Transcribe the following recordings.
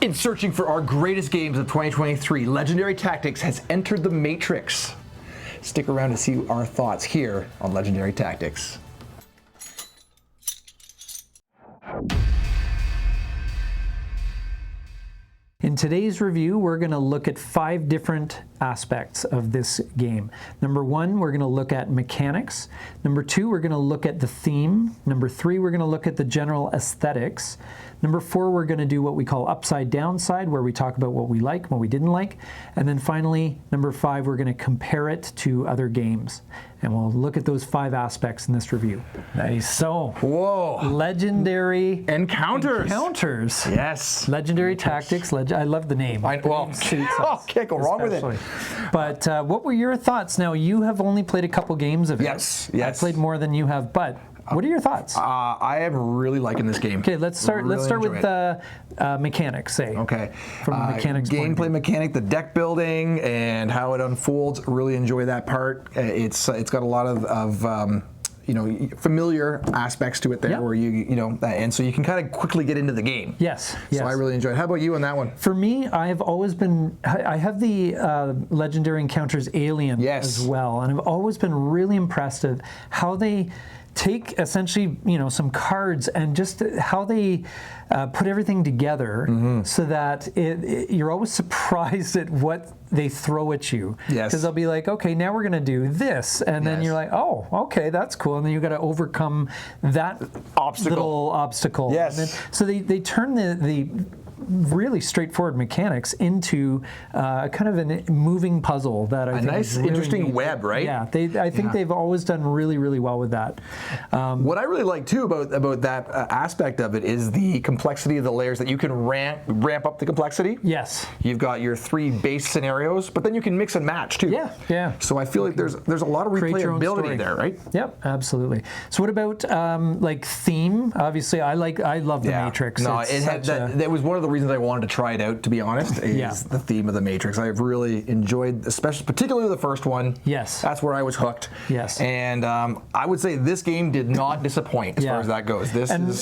In searching for our greatest games of 2023, Legendary Tactics has entered the Matrix. Stick around to see our thoughts here on Legendary Tactics. In today's review, we're going to look at 5 different aspects of this game. Number 1, we're going to look at mechanics. Number 2, we're going to look at the theme. Number 3, we're going to look at the general aesthetics. Number 4, we're going to do what we call upside downside, where we talk about what we like, what we didn't like. And then finally, number 5, we're going to compare it to other games. And we'll look at those 5 aspects in this review. Nice. So, whoa. Legendary Encounters. Yes. Legendary Tactics. I love the name. Can't go wrong with it. But what were your thoughts? Now, you have only played a couple games of it. Yes. I played more than you have, but what are your thoughts? I am really liking this game. Okay, let's start with mechanics, say. Okay. From a mechanics gameplay mechanic, the deck building and how it unfolds. Really enjoy that part. It's got a lot of familiar aspects to it there, where and so you can kind of quickly get into the game. Yes. So I really enjoyed it. How about you on that one? For me, I have have the Legendary Encounters Alien as well, and I've always been really impressed of how they take essentially, some cards and just how they put everything together so that you're always surprised at what they throw at you. Yes. Because they'll be like, okay, now we're going to do this. And then you're like, oh, okay, that's cool. And then you've got to overcome that little obstacle. Yes. And then, so they turn the really straightforward mechanics into kind of a moving puzzle that I think nice, is really interesting neat. web, right? Yeah, I think they've always done really, really well with that. What I really like too about that aspect of it is the complexity of the layers, that you can ramp up the complexity. Yes. You've got your 3 base scenarios, but then you can mix and match too. Yeah. So I feel like there's a lot of replayability there, right? Yep, absolutely. So what about like theme? Obviously, I love the Matrix. No, that was one of the reasons I wanted to try it out, to be honest, is the theme of the Matrix. I've really enjoyed, particularly the first one. Yes. That's where I was hooked. Yes. And I would say this game did not disappoint as far as that goes.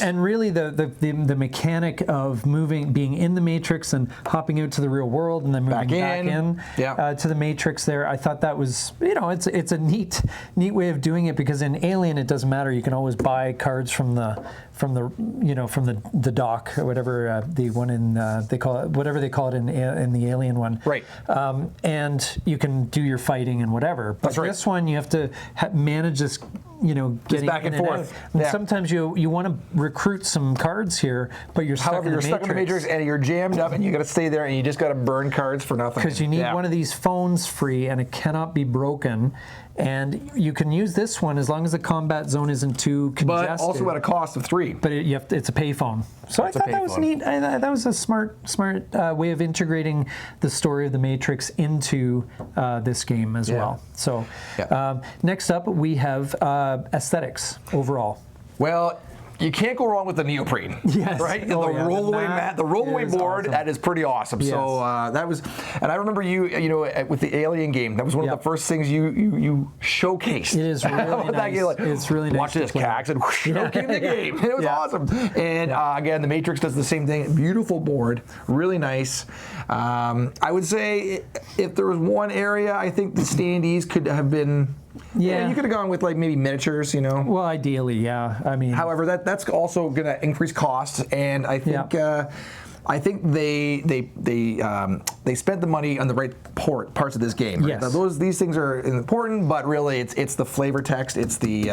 And really the mechanic of being in the Matrix and hopping out to the real world and then moving back in to the Matrix there, I thought that was, it's a neat way of doing it, because in Alien it doesn't matter. You can always buy cards from the dock or whatever, the one in they call it in the Alien one, right? And you can do your fighting and whatever. But this one you have to manage this, getting back and forth. And sometimes you want to recruit some cards here, but you're stuck in the Matrix. Stuck in the Matrix and you're jammed up, and you got to stay there, and you just got to burn cards for nothing. Because you need one of these phones free, and it cannot be broken. And you can use this one as long as the combat zone isn't too congested. But also at a cost of 3. But it's a payphone. So I thought that was neat. That was a smart way of integrating the story of the Matrix into this game as well. So next up, we have aesthetics overall. Well, you can't go wrong with the neoprene, right? The rollaway mat, the rollaway board, awesome. That is pretty awesome. Yes. So that was, and I remember you with the Alien game, that was one of the first things you showcased. It is really nice. It's really nice. Watch this, Cax, and came the game. It was awesome. And again, the Matrix does the same thing. Beautiful board, really nice. I would say if there was one area, I think the standees could have been. Yeah, you could have gone with like maybe miniatures, Well, ideally, yeah. I mean, however, that's also going to increase costs, and I think they spent the money on the right parts of this game. Right? Yes. Now, these things are important, but really it's the flavor text, it's the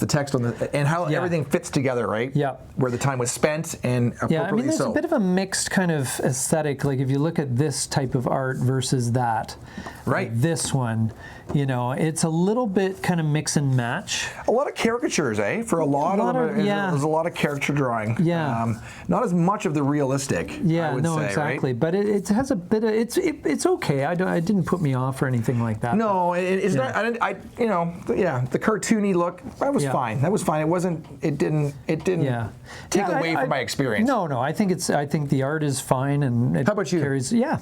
text on and how everything fits together, right? Yeah. Where the time was spent and appropriately I mean, there's so. a bit of a mixed kind of aesthetic. Like if you look at this type of art versus that, right? Like this one, it's a little bit kind of mix and match. A lot of caricatures, for a lot of them. There's a lot of caricature drawing. Yeah. Not as much of the realistic. Yeah. I would say, exactly. Right? But it has a bit of it's okay. It didn't put me off or anything like that. No, it's not. The cartoony look. That was fine. That was fine. It wasn't. It didn't take away from my experience. No. I think the art is fine, and how about you?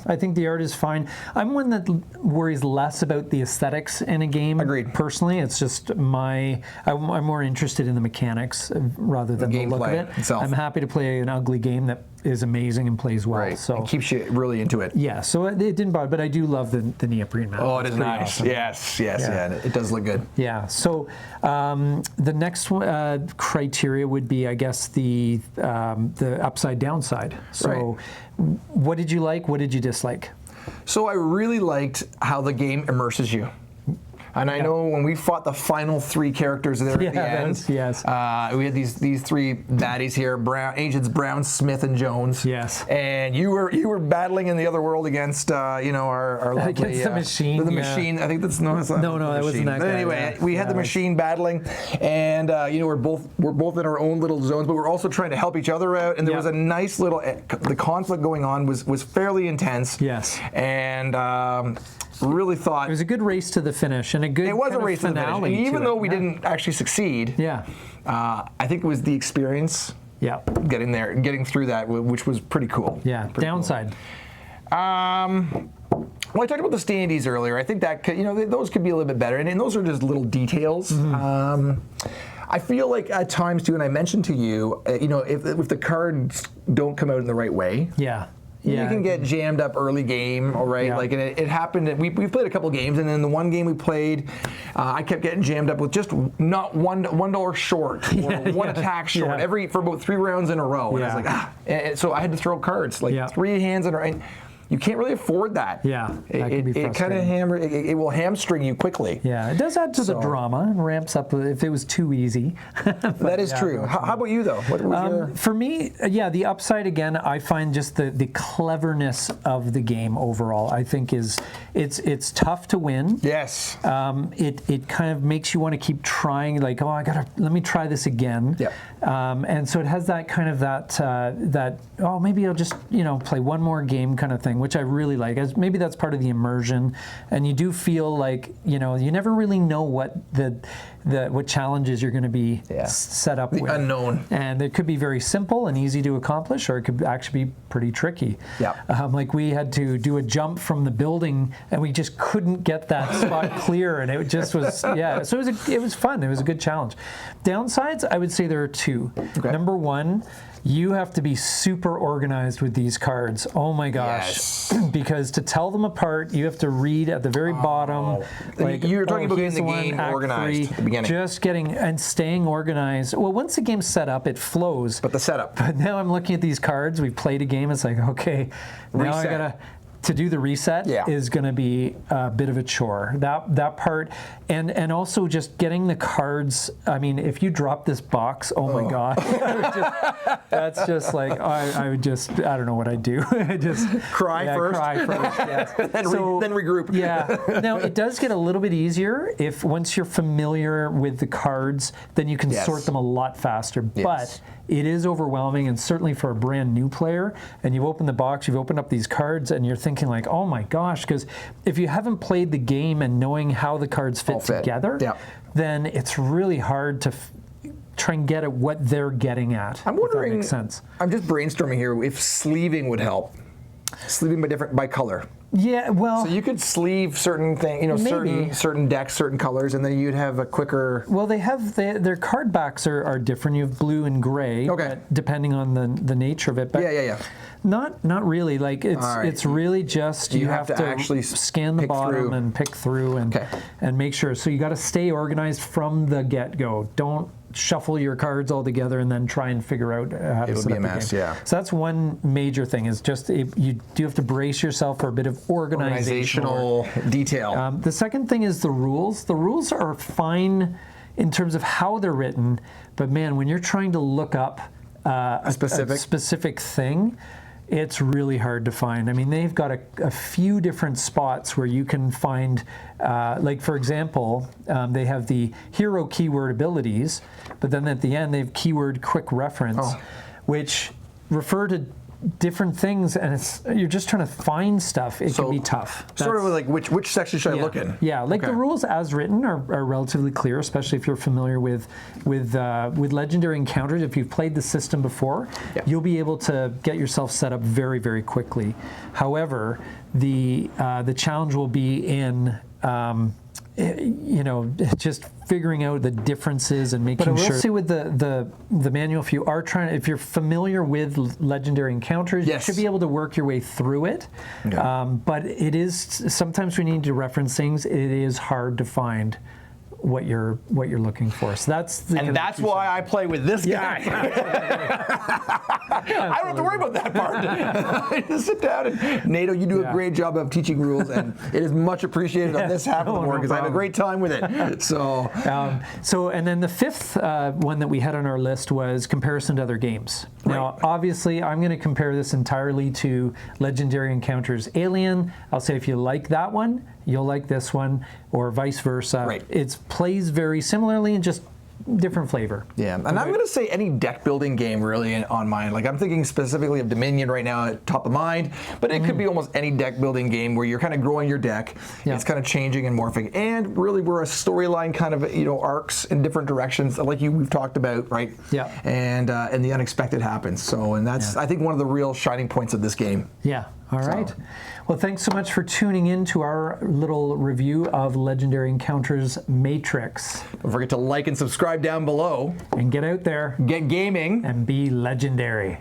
I think the art is fine. I'm one that worries less about the aesthetics in a game. Agreed. Personally, it's just I'm more interested in the mechanics rather than the look of it. Itself. I'm happy to play an ugly game that is amazing and plays well. Right. So It keeps you really into it. yeah, so it didn't bother, but I do love the neoprene mat. Oh, it It's is pretty nice. awesome. Yes, yeah. It does look good. Yeah. So the next criteria would be, I guess, the upside downside. So what did you like? What did you dislike? So I really liked how the game immerses you. And I know when we fought the final 3 characters there at the end, we had these 3 baddies here: Agents Brown, Smith, and Jones. Yes. And you were battling in the other world against our lovely against the machine. The machine. I think that's no, that wasn't that But guy. anyway, we had the machine battling, and we're both in our own little zones, but we're also trying to help each other out. And there was a nice little the conflict going on was fairly intense. Yes. And. Really thought it was a good race to the finish and a good. It was a race to the finish, and even though we didn't actually succeed. Yeah. I think it was the experience. Yeah. Getting through that, which was pretty cool. Yeah. Pretty Downside. Cool. Well, I talked about the standees earlier. I think that those could be a little bit better, and those are just little details. Mm-hmm. I feel like at times too, and I mentioned to you, if the cards don't come out in the right way. Yeah. You can get jammed up early game, all right? Yeah. Like it happened. We played a couple games, and then the one game we played, I kept getting jammed up with just not $1 short or one attack short for about 3 rounds in a row. And I was like, and so I had to throw cards, like 3 hands in a row. And you can't really afford that. Yeah, that can be it kind of it will hamstring you quickly. Yeah, it does add to the drama and ramps up if it was too easy. That is true. How about you though? What was your... For me, the upside again, I find just the cleverness of the game overall. I think it's tough to win. Yes. It kind of makes you want to keep trying. Like, let me try this again. Yeah. And so it has that kind of that maybe I'll just play one more game kind of thing, which I really like. Maybe that's part of the immersion, and you do feel like you never really know what what challenges you're going to be set up with. The unknown. And it could be very simple and easy to accomplish, or it could actually be pretty tricky. Yeah. Like we had to do a jump from the building, and we just couldn't get that spot clear, and it just was So it was fun. It was a good challenge. Downsides, I would say there are 2. Okay. Number 1. You have to be super organized with these cards. Oh my gosh. Yes. Because to tell them apart, you have to read at the very bottom. Like, you're talking about getting the one, game Act organized 3, at the beginning. Just getting and staying organized. Well, once the game's set up, it flows. But the setup. But now I'm looking at these cards. We've played a game. It's like, okay, now I gotta... To do the reset is going to be a bit of a chore. That part, and also just getting the cards. I mean, if you drop this box, oh my god, that's just like I would just I don't know what I'd do. Just cry first. Yes. then regroup. Yeah. Now it does get a little bit easier if once you're familiar with the cards, then you can sort them a lot faster. Yes. But it is overwhelming, and certainly for a brand new player, and you've opened the box, you've opened up these cards, and you're thinking like, oh my gosh, because if you haven't played the game and knowing how the cards fit together, then it's really hard to try and get at what they're getting at. I'm wondering, if that makes sense. I'm just brainstorming here, if sleeving would help. Sleeving by color. Yeah, well... So you could sleeve certain things, certain decks, certain colors, and then you'd have a quicker... Well, their card backs are different. You have blue and gray, depending on the nature of it. But yeah. Not really. Like it's really just you have to actually scan the bottom and pick through and make sure. So you got to stay organized from the get-go. Don't shuffle your cards all together and then try and figure out how to set up the game. So that's one major thing, is just you do have to brace yourself for a bit of organizational detail. The second thing is the rules. The rules are fine in terms of how they're written, but man, when you're trying to look up a specific thing, it's really hard to find. I mean, they've got a few different spots where you can find, like for example, they have the hero keyword abilities, but then at the end they have keyword quick reference, which refer to different things, and you're just trying to find stuff. It can be tough. Sort of like which section should I look in? Yeah, like the rules as written are relatively clear, especially if you're familiar with legendary encounters. If you've played the system before, you'll be able to get yourself set up very, very quickly. However, the challenge will be in just figuring out the differences and making sure. But I will say with the manual, if you're familiar with legendary encounters, you should be able to work your way through it. Okay. But it is sometimes we need to reference things. It is hard to find what you're looking for. So that's why I play with this guy. I don't have to worry about that part. I just sit down and Nato, you do a great job of teaching rules, and it is much appreciated on this half of the board because I have a great time with it. So, and then the fifth one that we had on our list was comparison to other games. Now, obviously, I'm going to compare this entirely to Legendary Encounters Alien. I'll say if you like that one, you'll like this one, or vice versa. Right. It plays very similarly and just different flavor. Yeah, and I'm going to say any deck building game really on mine. Like I'm thinking specifically of Dominion right now at top of mind, but it could be almost any deck building game where you're kind of growing your deck. Yeah. It's kind of changing and morphing, and really we're a storyline kind of arcs in different directions, like we've talked about, right? Yeah. And the unexpected happens. So, and that's I think one of the real shining points of this game. Yeah. All right. Well, thanks so much for tuning in to our little review of Legendary Encounters Matrix. Don't forget to like and subscribe down below. And get out there. Get gaming. And be legendary.